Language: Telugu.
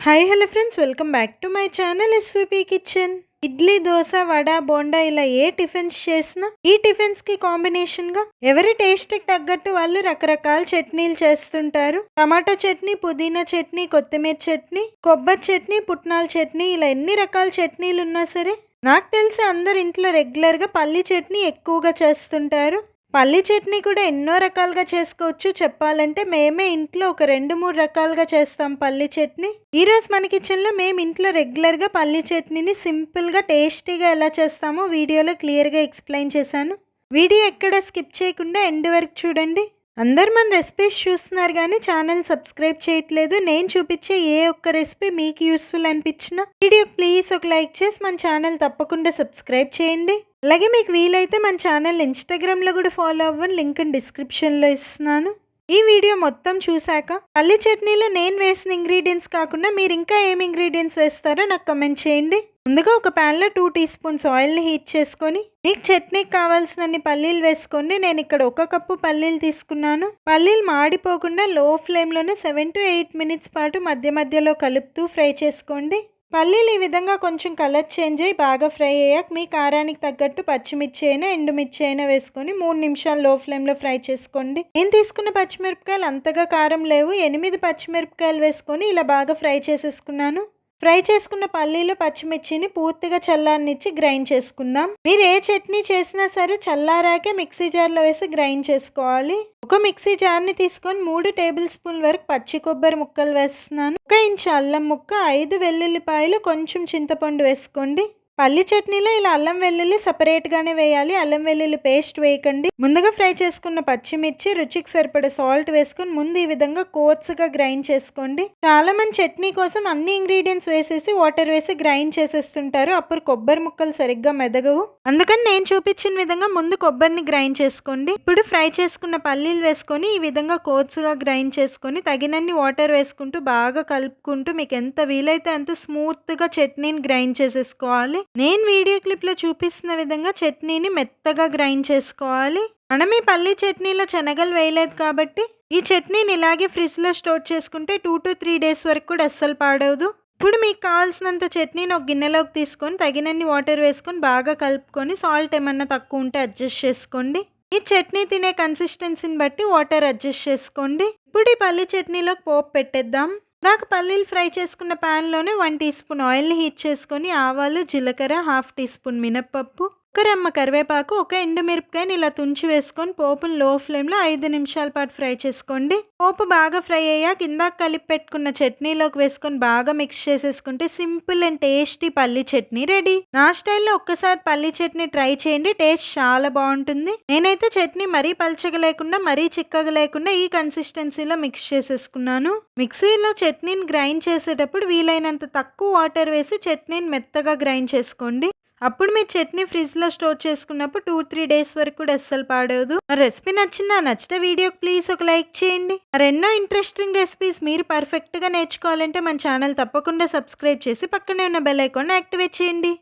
Hi hello friends, welcome back to my channel SVP kitchen. Idli, dosa, vada, bonda ఇలా ఏ టిఫిన్స్ చేసినా ఈ టిఫిన్స్కి కాంబినేషన్గా ఎవరి టేస్ట్కి తగ్గట్టు వాళ్ళు రకరకాల చట్నీలు చేస్తుంటారు. టమాటా చట్నీ, పుదీనా చట్నీ, కొత్తిమీర చట్నీ, కొబ్బరి చట్నీ, పుట్నాల చట్నీ ఇలా ఎన్ని రకాల చట్నీలు ఉన్నా సరే నాకు తెలిసి అందరి ఇంట్లో రెగ్యులర్గా పల్లి చట్నీ ఎక్కువగా చేస్తుంటారు. పల్లి చట్నీ కూడా ఎన్నో రకాలుగా చేసుకోవచ్చు. చెప్పాలంటే మేమే ఇంట్లో ఒక 2-3 రకాలుగా చేస్తాం పల్లి చట్నీ. ఈరోజు మన కిచెన్లో మేము ఇంట్లో రెగ్యులర్గా పల్లి చట్నీని సింపుల్గా టేస్టీగా ఎలా చేస్తామో వీడియోలో క్లియర్గా ఎక్స్ప్లెయిన్ చేశాను. వీడియో ఎక్కడ స్కిప్ చేయకుండా ఎండ్ వరకు చూడండి. అందరు మన రెసిపీస్ చూస్తున్నారు కానీ ఛానల్ సబ్స్క్రైబ్ చేయట్లేదు. నేను చూపించే ఏ ఒక్క రెసిపీ మీకు యూస్ఫుల్ అనిపించినా వీడియో ప్లీజ్ ఒక లైక్ చేసి మన ఛానల్ తప్పకుండా సబ్స్క్రైబ్ చేయండి. అలాగే మీకు వీలైతే మన ఛానల్ ఇన్స్టాగ్రామ్లో కూడా ఫాలో అవ్వండి, లింక్ డిస్క్రిప్షన్లో ఇస్తున్నాను. ఈ వీడియో మొత్తం చూశాక పల్లి చట్నీలో నేను వేసిన ఇంగ్రీడియంట్స్ కాకుండా మీరు ఇంకా ఏం ఇంగ్రీడియంట్స్ వేస్తారో నాకు కమెంట్ చేయండి. ముందుగా ఒక ప్యాన్లో 2 టీ స్పూన్స్ ఆయిల్ని హీట్ చేసుకొని మీకు చట్నీకి కావాల్సినన్ని పల్లీలు వేసుకోండి. నేను ఇక్కడ 1 కప్పు పల్లీలు తీసుకున్నాను. పల్లీలు మాడిపోకుండా లో ఫ్లేమ్లోనే 7 to 8 మినిట్స్ పాటు మధ్య మధ్యలో కలుపుతూ ఫ్రై చేసుకోండి. పల్లీలు ఈ విధంగా కొంచెం కలర్ చేంజ్ అయ్యి బాగా ఫ్రై అయ్యాక మీ కారానికి తగ్గట్టు పచ్చిమిర్చి అయినా ఎండుమిర్చి అయినా వేసుకొని 3 నిమిషాలు లో ఫ్లేమ్లో ఫ్రై చేసుకోండి. నేను తీసుకున్న పచ్చిమిరపకాయలు అంతగా కారం లేవు. 8 పచ్చిమిరపకాయలు వేసుకొని ఇలా బాగా ఫ్రై చేసేసుకున్నాను. ఫ్రై చేసుకున్న పల్లీలు, పచ్చిమిర్చిని పూర్తిగా చల్లారనిచ్చి గ్రైండ్ చేసుకుందాం. మీరు ఏ చట్నీ చేసినా సరే చల్లారాకే మిక్సీ జార్లో వేసి గ్రైండ్ చేసుకోవాలి. ఒక మిక్సీ జార్ని తీసుకొని 3 టేబుల్ స్పూన్ల వరకు పచ్చి కొబ్బరి ముక్కలు వేస్తున్నాను. 1 ఇంచు అల్లం ముక్క, 5 వెల్లుల్లిపాయలు, కొంచెం చింతపండు వేసుకోండి. పల్లి చట్నీలో ఇలా అల్లం వెల్లుల్లి సపరేట్గానే వేయాలి, అల్లం వెల్లుల్లి పేస్ట్ వేయకండి. ముందుగా ఫ్రై చేసుకున్న పచ్చిమిర్చి, రుచికి సరిపడే సాల్ట్ వేసుకొని ముందు ఈ విధంగా కోర్స్గా గ్రైండ్ చేసుకోండి. చాలా మంది చట్నీ కోసం అన్ని ఇంగ్రీడియంట్స్ వేసేసి వాటర్ వేసి గ్రైండ్ చేసేస్తుంటారు. అప్పుడు కొబ్బరి ముక్కలు సరిగ్గా మెదగవు. అందుకని నేను చూపించిన విధంగా ముందు కొబ్బరిని గ్రైండ్ చేసుకోండి. ఇప్పుడు ఫ్రై చేసుకున్న పల్లీలు వేసుకొని ఈ విధంగా కోర్స్గా గ్రైండ్ చేసుకొని తగినన్ని వాటర్ వేసుకుంటూ బాగా కలుపుకుంటూ మీకు ఎంత వీలైతే అంత స్మూత్గా చట్నీని గ్రైండ్ చేసేసుకోవాలి. నేను వీడియో క్లిప్లో చూపిస్తున్న విధంగా చట్నీని మెత్తగా గ్రైండ్ చేసుకోవాలి. మనం ఈ పల్లి చట్నీలో శనగలు వేయలేదు కాబట్టి ఈ చట్నీని ఇలాగే ఫ్రిడ్జ్లో స్టోర్ చేసుకుంటే 2 to 3 డేస్ వరకు కూడా అస్సలు పాడవదు. ఇప్పుడు మీకు కావాల్సినంత చట్నీని ఒక గిన్నెలోకి తీసుకొని తగినన్ని వాటర్ వేసుకొని బాగా కలుపుకొని సాల్ట్ ఏమన్నా తక్కువ ఉంటే అడ్జస్ట్ చేసుకోండి. ఈ చట్నీ తినే కన్సిస్టెన్సీని బట్టి వాటర్ అడ్జస్ట్ చేసుకోండి. ఇప్పుడు ఈ పల్లి చట్నీలోకి పోపు పెట్టేద్దాం. నాకు పల్లీలు ఫ్రై చేసుకున్న ప్యాన్లోనే 1 టీ స్పూన్ ఆయిల్ని హీట్ చేసుకొని ఆవాలు, జీలకర్ర, 1/2 టీ స్పూన్ మినప్పప్పు, 1 రెమ్మ కరివేపాకు, 1 ఎండుమిరపకాయని ఇలా తుంచి వేసుకొని పోపును లో ఫ్లేమ్లో 5 నిమిషాల పాటు ఫ్రై చేసుకోండి. పోపు బాగా ఫ్రై అయ్యాక ఇందాక కలిపి పెట్టుకున్న చట్నీలోకి వేసుకొని బాగా మిక్స్ చేసేసుకుంటే సింపుల్ అండ్ టేస్టీ పల్లి చట్నీ రెడీ. నా స్టైల్లో ఒక్కసారి పల్లి చట్నీ ట్రై చేయండి, టేస్ట్ చాలా బాగుంటుంది. నేనైతే చట్నీ మరీ పల్చగా లేకుండా మరీ చిక్కగా లేకుండా ఈ కన్సిస్టెన్సీలో మిక్స్ చేసేసుకున్నాను. మిక్సీలో చట్నీని గ్రైండ్ చేసేటప్పుడు వీలైనంత తక్కువ వాటర్ వేసి చట్నీని మెత్తగా గ్రైండ్ చేసుకోండి. అప్పుడు మీ చట్నీ ఫ్రిడ్జ్లో స్టోర్ చేసుకున్నప్పుడు 2-3 డేస్ వరకు కూడా అస్సలు పాడవదు. ఆ రెసిపీ నచ్చిందా? నచ్చితే వీడియోకి ప్లీజ్ ఒక లైక్ చేయండి. మరెన్నో ఇంట్రెస్టింగ్ రెసిపీస్ మీరు పర్ఫెక్ట్గా నేర్చుకోవాలంటే మన ఛానల్ తప్పకుండా సబ్స్క్రైబ్ చేసి పక్కనే ఉన్న బెల్ ఐకాన్ యాక్టివేట్ చేయండి.